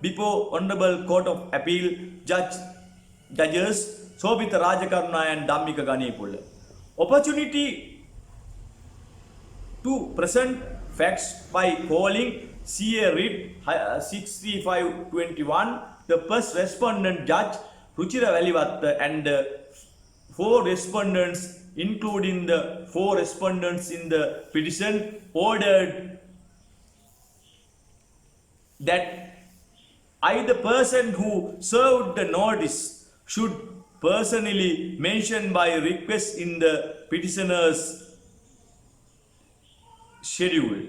before Honorable Court of Appeal Judges Sobhita Rajakaruna and Dhammika Ganepulla. Opportunity to present facts by calling CA Writ 6521, the first respondent Judge Ruchira Valivatta and 4 respondents, including the 4 respondents in the petition, ordered that either person who served the notice should personally mention by request in the petitioner's schedule.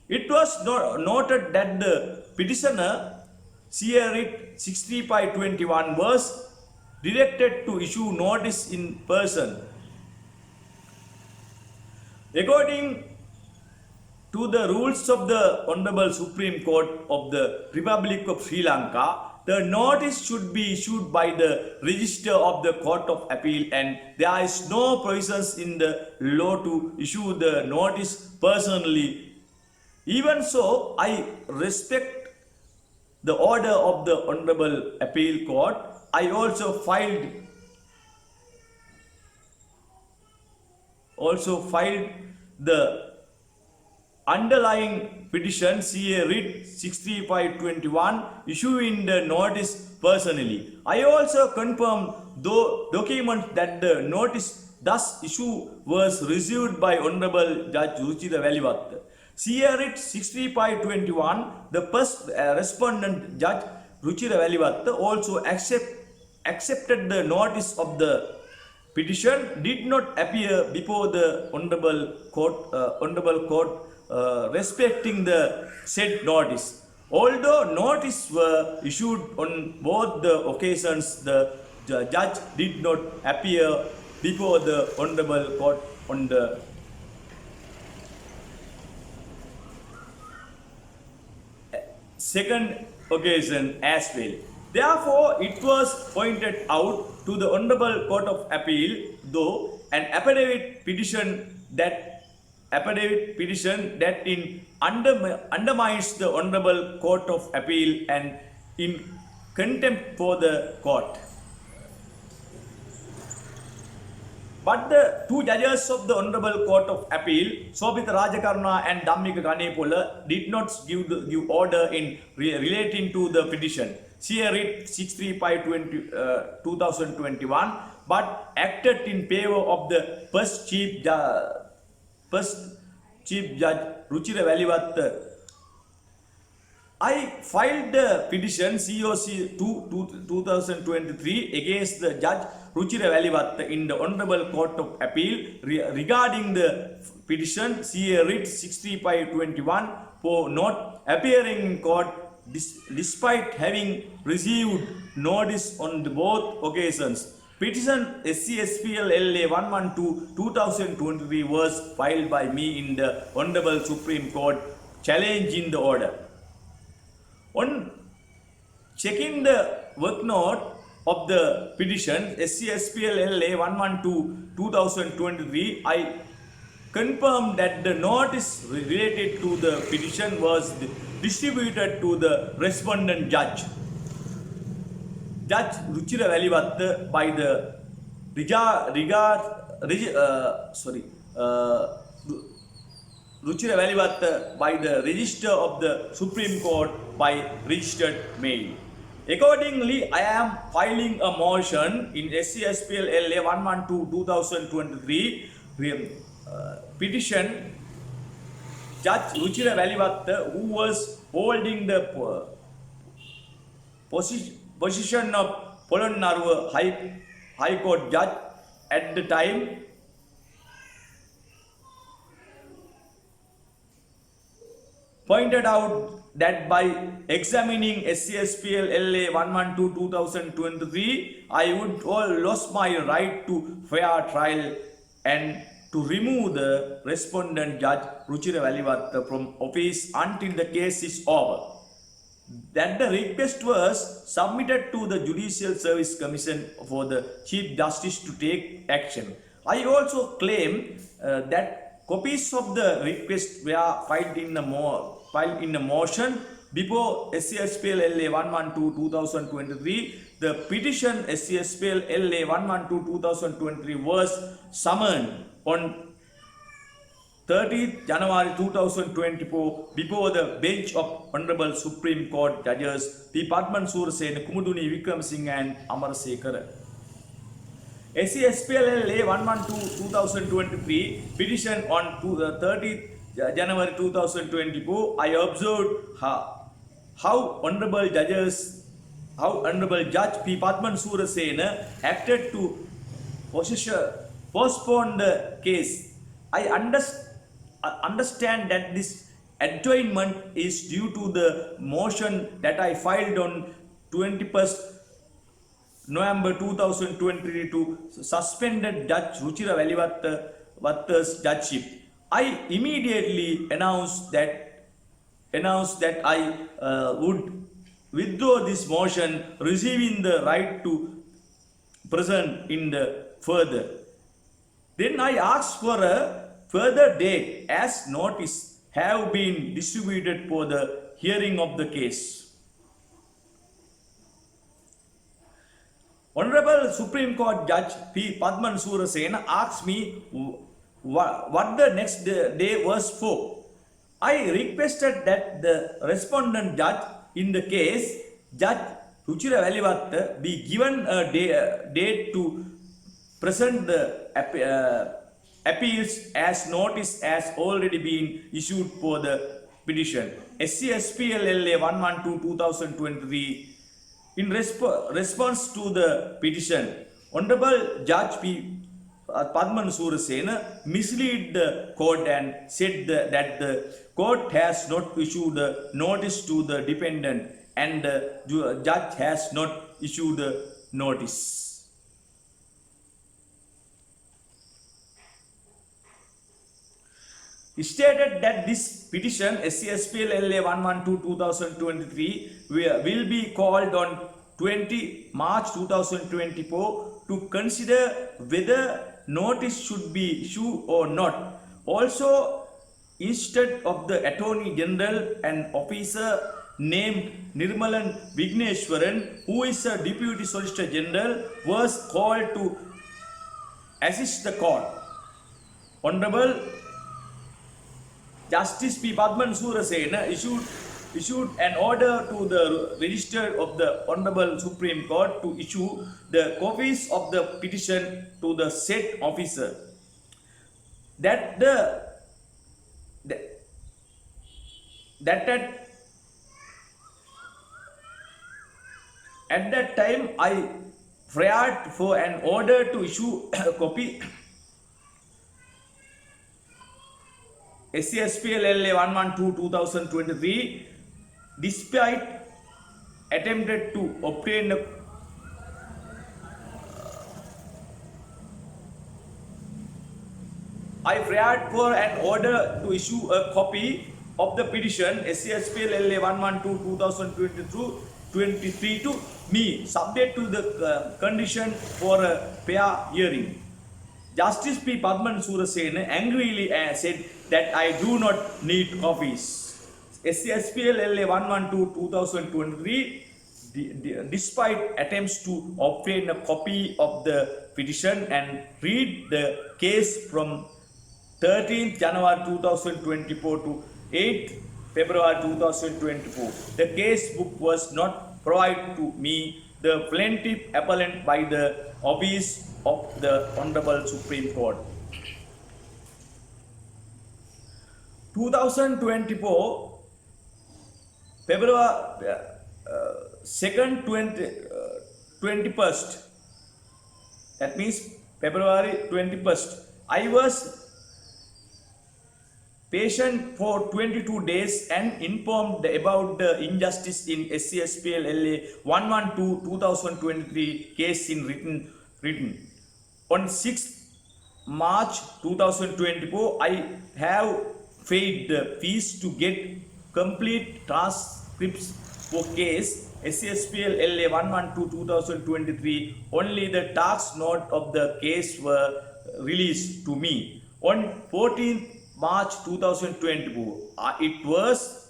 It was noted that the petitioner CA Writ 6521 was directed to issue notice in person. According to the rules of the Honorable Supreme Court of the Republic of Sri Lanka, the notice should be issued by the Register of the Court of Appeal, and there is no provisions in the law to issue the notice personally. Even so, I respect the order of the Honorable Appeal Court. I also filed the underlying petition CA Writ 6521 issuing the notice personally. I also confirm the document that the notice thus issued was received by Honorable Judge Ruchira Valivatta. CA Writ 6521, the first respondent Judge Ruchira Valivatta also accepted the notice of the petition, did not appear before the Honorable Court respecting the said notice. Although notice were issued on both the occasions, the judge did not appear before the Honorable Court on the second occasion as well. Therefore, it was pointed out to the Honorable Court of Appeal, though an affidavit petition that undermines the Honorable Court of Appeal and in contempt for the court. But the 2 judges of the Honorable Court of Appeal, Sobhita Rajakaruna and Dhammika Ganepulla, did not give order in relating to the petition CA Writ 635/2021, but acted in favor of the first Chief Judge Ruchira Valivatta. I filed the petition COC 2023 against the Judge Ruchira Valivatta in the Honorable Court of Appeal regarding the petition CA Writ 6521 for not appearing in court despite having received notice on both occasions. Petition SCSPL LA 112/2023 was filed by me in the Honorable Supreme Court challenging the order. On checking the work note of the petition SCSPL LA 112/2023, I confirmed that the notice related to the petition was distributed to the respondent judge, Judge Ruchira Valivatta, by the Ruchira Valivatta by the Register of the Supreme Court by registered mail. Accordingly, I am filing a motion in SCSPL LA 112/2023 petition Judge Ruchira Valivatta, who was holding the position of Polonnaruwa High Court Judge at the time, pointed out that by examining SCSPL LA 112/2023, I would lose my right to fair trial and to remove the respondent Judge Ruchira Valivatta from office until the case is over. That the request was submitted to the Judicial Service Commission for the Chief Justice to take action. I also claim that copies of the request were filed in a motion before SCSPL LA 112-2023, the petition SCSPL LA 112-2023 was summoned on 30th January 2024 before the bench of Honorable Supreme Court Judges P. Padman Surasena, Kumuduni Vikram Singh and Amar Sekar. SCSPL LA 112-2023 petition on 30th January 2024, I observed how Honorable Judge P. Padman Surasena acted to postpone the case. I understand that this adjournment is due to the motion that I filed on 21st November 2023 to suspended Judge Ruchira Valivatta's judgeship. I immediately announced that I would withdraw this motion, receiving the right to present in the further. Then I asked for a further date as notice have been distributed for the hearing of the case. Honorable Supreme Court Judge P. Padman Surasena asked me what the next day was for. I requested that the respondent judge in the case, Judge Ruchira Valivatta, be given a date to present the appeals as notice has already been issued for the petition. SCSPL LA 112-2023. In response to the petition, Honorable Judge P. Padman Surasena misled the court and said that the court has not issued a notice to the defendant and the judge has not issued a notice. He stated that this petition SCSPL LA 112-2023 will be called on 20 March 2024 to consider whether notice should be issued or not. Also, instead of the Attorney General, an officer named Nirmalan Vigneshwaran, who is a Deputy Solicitor General, was called to assist the court. Honorable Justice P. Padman Surasena issued an order to the Register of the Honorable Supreme Court to issue the copies of the petition to the said officer. At that time, I prayed for an order to issue a copy SCSPL LA 112-2023, despite attempted to obtain I prayed for an order to issue a copy of the petition SCSPL LA 112-2023 to me, subject to the condition for a fair hearing. Justice P. Padman Surasena angrily said that I do not need copies. SCSPL LA 112-2023, despite attempts to obtain a copy of the petition and read the case from 13th January 2024 to 8th February 2024. The case book was not provided to me, the plaintiff appellant, by the office of the Honorable Supreme Court. 2024 February 2nd 21st, that means February 21st, I was patient for 22 days and informed about the injustice in SCSPL LA 112-2023 case in written. On 6th March 2024, I have paid the fees to get complete transcripts for case SCSPL LA 112-2023. Only the tax note of the case were released to me. On 14th March 2024, it was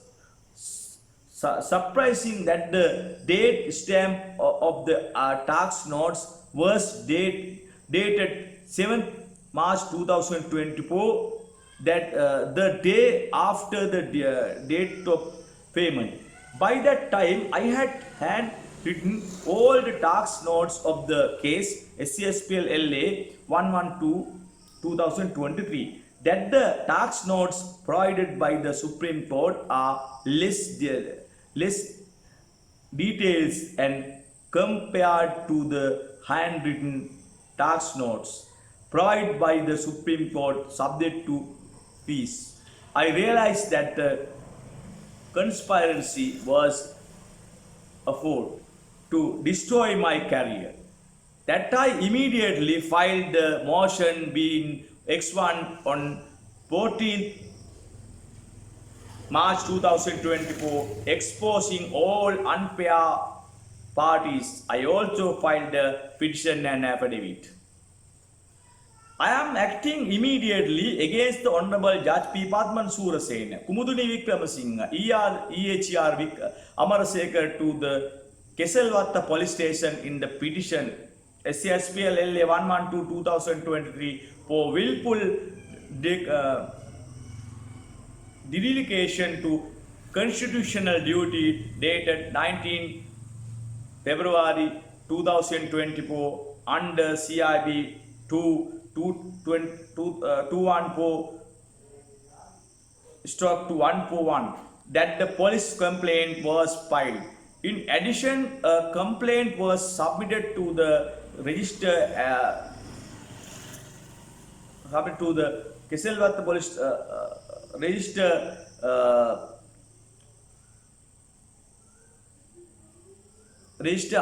surprising that the date stamp of the tax notes was dated 7th March 2024, that the day after the date of payment. By that time, I had handwritten all the tax notes of the case SCSPL LA 112 2023, that the tax notes provided by the Supreme Court are less details and compared to the handwritten tax notes provided by the Supreme Court subject to fees. I realized that the conspiracy was afoot to destroy my career. That I immediately filed the motion being X1 on 14th March 2024, exposing all unfair parties. I also filed a petition and affidavit. I am acting immediately against the Honorable Judge P. Padman Surasena, Kumuduni Vikramasinghe, EHR Amarasekar to the Keselwatta police station in the petition SCSPL LA 112-2023 for willful dereliction to constitutional duty dated 19 February 2024 under CIB 214/241 that the police complaint was filed. In addition, a complaint was submitted to the register Keselwatta police register register